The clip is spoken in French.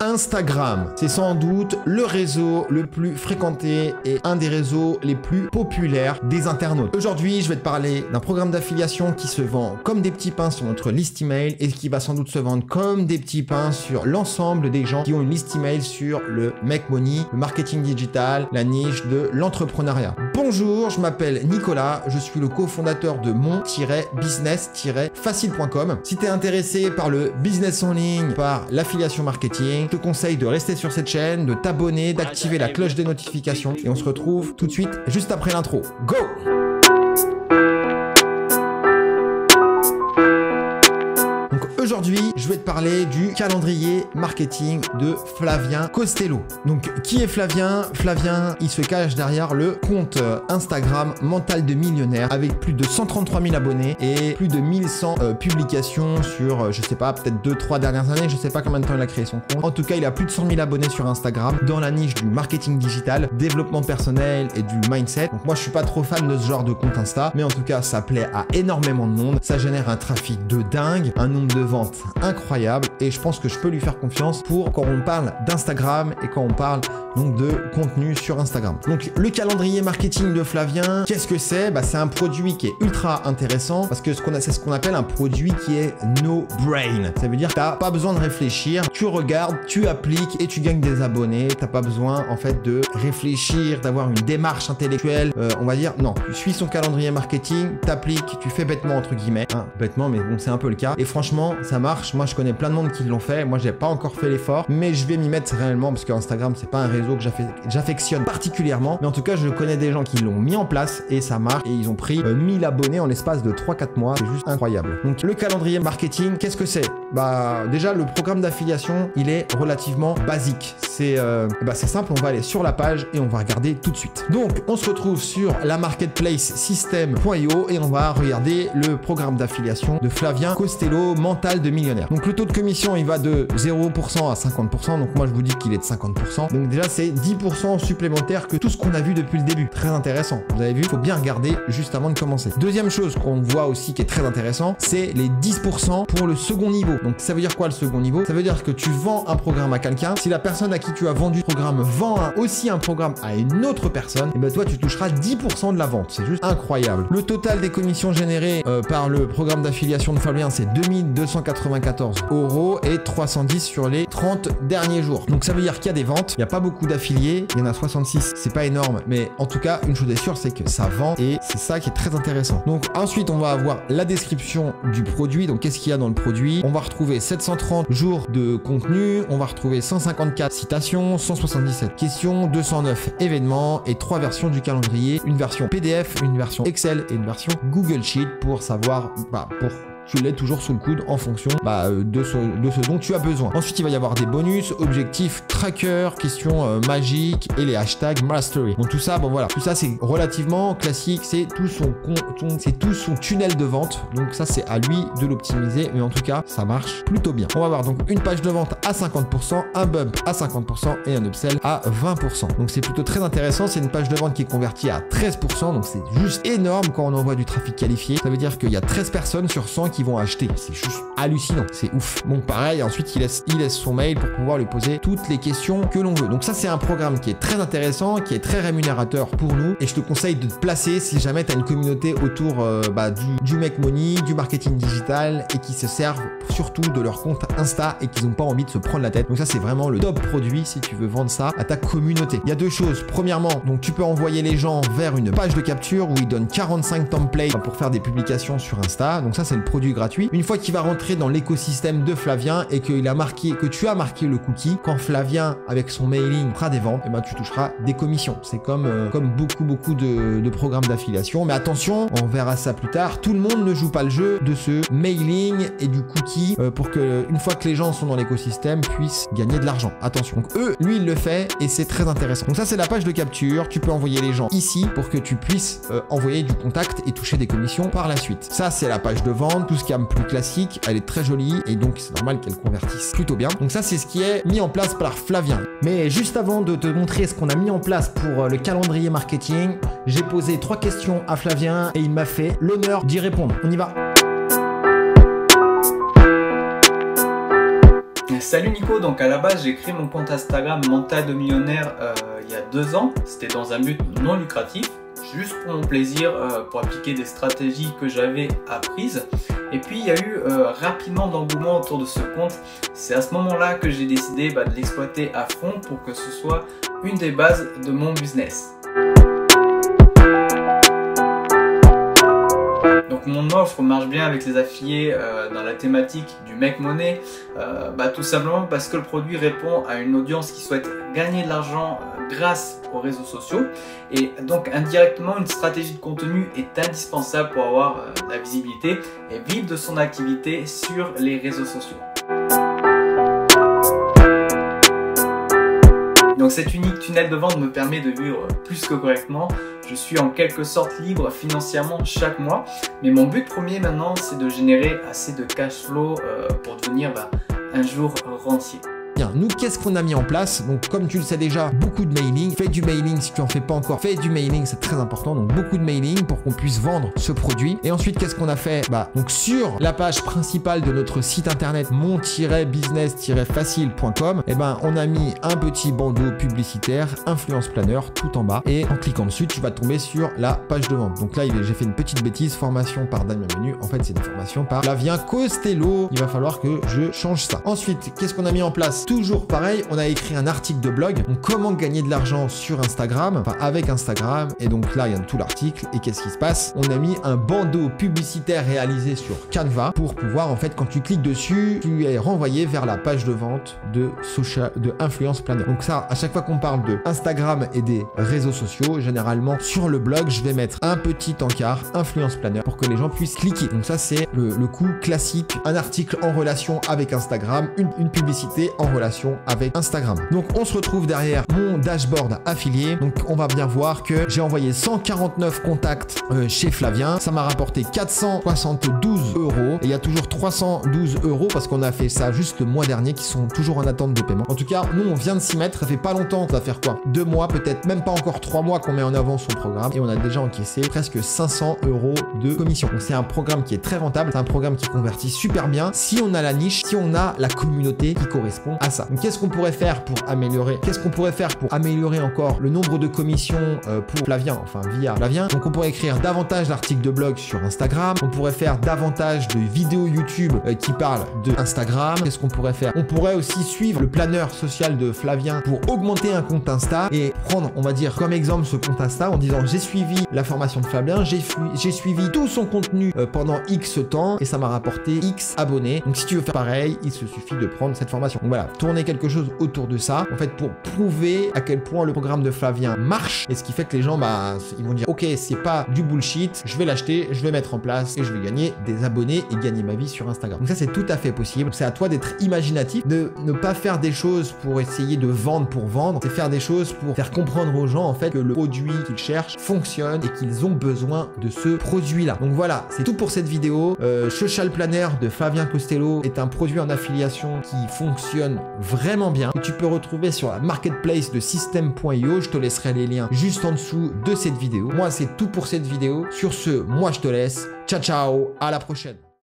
Instagram, c'est sans doute le réseau le plus fréquenté et un des réseaux les plus populaires des internautes. Aujourd'hui, je vais te parler d'un programme d'affiliation qui se vend comme des petits pains sur notre liste email et qui va sans doute se vendre comme des petits pains sur l'ensemble des gens qui ont une liste email sur le Make Money, le marketing digital, la niche de l'entrepreneuriat. Bonjour, je m'appelle Nicolas, je suis le cofondateur de mon-business-facile.com. Si tu es intéressé par le business en ligne, par l'affiliation marketing, je te conseille de rester sur cette chaîne, de t'abonner, d'activer la cloche des notifications et on se retrouve tout de suite juste après l'intro. Go! Aujourd'hui, je vais te parler du calendrier marketing de Flavien Costello. Donc, qui est Flavien? Flavien, il se cache derrière le compte Instagram Mental de Millionnaire avec plus de 133 000 abonnés et plus de 1100 publications sur, je sais pas, peut-être 2-3 dernières années. Je sais pas combien de temps il a créé son compte. En tout cas, il a plus de 100 000 abonnés sur Instagram dans la niche du marketing digital, développement personnel et du mindset. Donc, moi, je suis pas trop fan de ce genre de compte Insta, mais en tout cas, ça plaît à énormément de monde. Ça génère un trafic de dingue, un nombre de ventes incroyable et je pense que je peux lui faire confiance pour quand on parle d'Instagram et quand on parle donc de contenu sur Instagram. Donc le calendrier marketing de Flavien, qu'est-ce que c'est? C'est un produit qui est ultra intéressant parce que c'est ce qu'on appelle un produit qui est no brain. Ça veut dire que t'as pas besoin de réfléchir, tu regardes, tu appliques et tu gagnes des abonnés. T'as pas besoin en fait de réfléchir, d'avoir une démarche intellectuelle. On va dire non, tu suis son calendrier marketing, t'appliques, tu fais bêtement entre guillemets, bêtement mais bon c'est un peu le cas et franchement ça marche. Moi je connais plein de monde qui l'ont fait, moi j'ai pas encore fait l'effort mais je vais m'y mettre réellement parce que Instagram c'est pas un réseau que j'affectionne particulièrement, mais en tout cas je connais des gens qui l'ont mis en place et ça marche et ils ont pris 1000 abonnés en l'espace de 3-4 mois, c'est juste incroyable. Donc le calendrier marketing, qu'est-ce que c'est? Déjà le programme d'affiliation il est relativement basique, c'est simple, on va aller sur la page et on va regarder tout de suite. Donc on se retrouve sur la marketplace system.io et on va regarder le programme d'affiliation de Flavien Costello, Mental de Millionnaire. Donc le taux de commission il va de 0% à 50%, donc moi je vous dis qu'il est de 50%, donc déjà c'est 10% supplémentaire que tout ce qu'on a vu depuis le début. Très intéressant, vous avez vu, il faut bien regarder juste avant de commencer. Deuxième chose qu'on voit aussi qui est très intéressant, c'est les 10% pour le second niveau. Donc ça veut dire quoi le second niveau? Ça veut dire que tu vends un programme à quelqu'un, si la personne à qui tu as vendu le programme vend aussi un programme à une autre personne, et toi tu toucheras 10% de la vente. C'est juste incroyable. Le total des commissions générées par le programme d'affiliation de Fabien c'est 2294 € et 310 sur les 30 derniers jours. Donc ça veut dire qu'il y a des ventes, il n'y a pas beaucoup d'affiliés, il y en a 66, c'est pas énorme, mais en tout cas une chose est sûre, c'est que ça vend et c'est ça qui est très intéressant. Donc ensuite on va avoir la description du produit. Donc qu'est-ce qu'il y a dans le produit? On va retrouver 730 jours de contenu, on va retrouver 154 citations, 177 questions, 209 événements et 3 versions du calendrier, une version PDF, une version Excel et une version Google Sheet pour savoir, tu l'as toujours sous le coude en fonction de ce dont tu as besoin. Ensuite, il va y avoir des bonus, objectifs, tracker, questions magiques et les hashtags mastery. Donc tout ça, tout ça c'est relativement classique, c'est tout son tunnel de vente. Donc ça c'est à lui de l'optimiser, mais en tout cas ça marche plutôt bien. On va avoir donc une page de vente à 50%, un bump à 50% et un upsell à 20%. Donc c'est plutôt très intéressant. C'est une page de vente qui est convertie à 13%, donc c'est juste énorme quand on envoie du trafic qualifié. Ça veut dire qu'il y a 13 personnes sur 100 qui vont acheter. C'est juste hallucinant, c'est ouf. Bon pareil, ensuite il laisse son mail pour pouvoir lui poser toutes les questions que l'on veut. Donc ça c'est un programme qui est très intéressant, qui est très rémunérateur pour nous et je te conseille de te placer si jamais tu as une communauté autour du Make Money, du marketing digital et qui se servent surtout de leur compte Insta et qui n'ont pas envie de se prendre la tête. Donc ça c'est vraiment le top produit si tu veux vendre ça à ta communauté. Il y a deux choses. Premièrement, donc tu peux envoyer les gens vers une page de capture où ils donnent 45 templates pour faire des publications sur Insta. Donc ça c'est le produit gratuit. Une fois qu'il va rentrer dans l'écosystème de Flavien et que tu as marqué le cookie, quand Flavien avec son mailing fera des ventes, tu toucheras des commissions. C'est comme beaucoup de programmes d'affiliation. Mais attention, on verra ça plus tard. Tout le monde ne joue pas le jeu de ce mailing et du cookie pour que une fois que les gens sont dans l'écosystème puissent gagner de l'argent. Attention. Donc lui il le fait et c'est très intéressant. Donc ça c'est la page de capture. Tu peux envoyer les gens ici pour que tu puisses envoyer du contact et toucher des commissions par la suite. Ça c'est la page de vente. Tout ce qui est plus classique, elle est très jolie et donc c'est normal qu'elle convertisse plutôt bien. Donc ça c'est ce qui est mis en place par Flavien. Mais juste avant de te montrer ce qu'on a mis en place pour le calendrier marketing, j'ai posé 3 questions à Flavien et il m'a fait l'honneur d'y répondre. On y va. Salut Nico, donc à la base j'ai créé mon compte Instagram Mental de Millionnaire il y a 2 ans. C'était dans un but non lucratif, juste pour mon plaisir, pour appliquer des stratégies que j'avais apprises. Et puis il y a eu rapidement d'engouement autour de ce compte. C'est à ce moment-là que j'ai décidé de l'exploiter à fond pour que ce soit une des bases de mon business. Donc mon offre marche bien avec les affiliés dans la thématique du make money, tout simplement parce que le produit répond à une audience qui souhaite gagner de l'argent grâce aux réseaux sociaux, et donc indirectement une stratégie de contenu est indispensable pour avoir de la visibilité et vivre de son activité sur les réseaux sociaux. Donc cet unique tunnel de vente me permet de vivre plus que correctement. Je suis en quelque sorte libre financièrement chaque mois. Mais mon but premier maintenant, c'est de générer assez de cash flow pour devenir un jour rentier. Bien, nous, qu'est-ce qu'on a mis en place? Donc, comme tu le sais déjà, beaucoup de mailing. Fais du mailing si tu en fais pas encore. Fais du mailing, c'est très important. Donc, beaucoup de mailing pour qu'on puisse vendre ce produit. Et ensuite, qu'est-ce qu'on a fait? Donc sur la page principale de notre site internet mon-business-facile.com, on a mis un petit bandeau publicitaire, influence planner tout en bas. Et en cliquant dessus, tu vas tomber sur la page de vente. Donc là, j'ai fait une petite bêtise. Formation par Damien Menu. En fait, c'est une formation par Flavien Costello. Il va falloir que je change ça. Ensuite, qu'est-ce qu'on a mis en place? Toujours pareil, on a écrit un article de blog, donc comment gagner de l'argent sur Instagram, enfin avec Instagram, et donc là il y a tout l'article, et qu'est-ce qui se passe? On a mis un bandeau publicitaire réalisé sur Canva pour pouvoir, en fait, quand tu cliques dessus, tu es renvoyé vers la page de vente de Influence Planner. Donc ça, à chaque fois qu'on parle de Instagram et des réseaux sociaux, généralement sur le blog, je vais mettre un petit encart Influence Planner pour que les gens puissent cliquer. Donc ça, c'est le coup classique, un article en relation avec Instagram, une publicité en relation avec Instagram. Donc on se retrouve derrière mon dashboard affilié. Donc on va bien voir que j'ai envoyé 149 contacts chez Flavien. Ça m'a rapporté 472 €. Et il y a toujours 312 € parce qu'on a fait ça juste le mois dernier, qui sont toujours en attente de paiement. En tout cas, nous on vient de s'y mettre. Ça fait pas longtemps. Ça va faire quoi? 2 mois, peut-être même pas encore 3 mois qu'on met en avant son programme. Et on a déjà encaissé presque 500 € de commission. Donc c'est un programme qui est très rentable. C'est un programme qui convertit super bien si on a la niche, si on a la communauté qui correspond à ça. Donc qu'est-ce qu'on pourrait faire pour améliorer? Qu'est-ce qu'on pourrait faire pour améliorer encore le nombre de commissions pour Flavien, enfin via Flavien? Donc on pourrait écrire davantage d'articles de blog sur Instagram. On pourrait faire davantage de vidéos YouTube qui parlent de Instagram. Qu'est-ce qu'on pourrait faire? On pourrait aussi suivre le planeur social de Flavien pour augmenter un compte Insta et prendre, on va dire, comme exemple ce compte Insta en disant j'ai suivi la formation de Flavien, j'ai suivi tout son contenu pendant X temps et ça m'a rapporté X abonnés. Donc si tu veux faire pareil, il se suffit de prendre cette formation. Donc voilà, tourner quelque chose autour de ça, en fait, pour prouver à quel point le programme de Flavien marche, et ce qui fait que les gens, ils vont dire ok, c'est pas du bullshit, je vais l'acheter, je vais mettre en place et je vais gagner des abonnés et gagner ma vie sur Instagram. Donc ça, c'est tout à fait possible. C'est à toi d'être imaginatif, de ne pas faire des choses pour essayer de vendre pour vendre, c'est faire des choses pour faire comprendre aux gens, en fait, que le produit qu'ils cherchent fonctionne et qu'ils ont besoin de ce produit-là. Donc voilà, c'est tout pour cette vidéo. Social Planner de Flavien Costello est un produit en affiliation qui fonctionne vraiment bien, que tu peux retrouver sur la marketplace de System.io. Je te laisserai les liens juste en dessous de cette vidéo. Moi, c'est tout pour cette vidéo. Sur ce, moi, je te laisse. Ciao, ciao, à la prochaine.